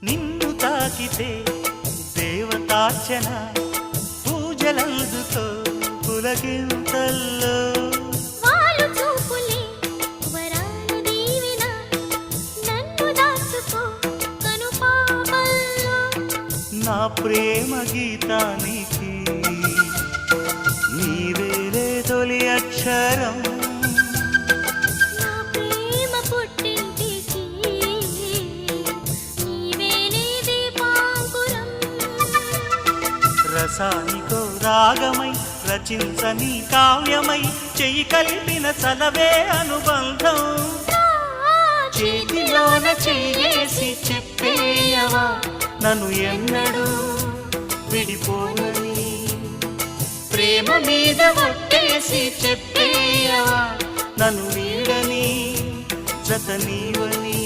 నిన్ను తాకితే దేవతార్చన పూజలందుతో పులకింతల్లో వాళ్ళు చూపులే వరాల దీవెన నన్ను దాచుకో కనుపాపల్లో నా ప్రేమ గీతానికి నీవేలే తొలి అక్షరం నా ప్రేమ పుట్టింటికి నీవేలే దీపాంకురం రసానికో రాగమై రచించని కావ్యమై చెయ్యి కలిపిన చలవే అనుబంధం చేతిలోన చేసి చెప్పేయవా నన్ను ఎన్నడూ విడిపోనని ప్రేమ మీద ఒట్టేసి చెప్పేయవా నన్ను వీడని జత నీవని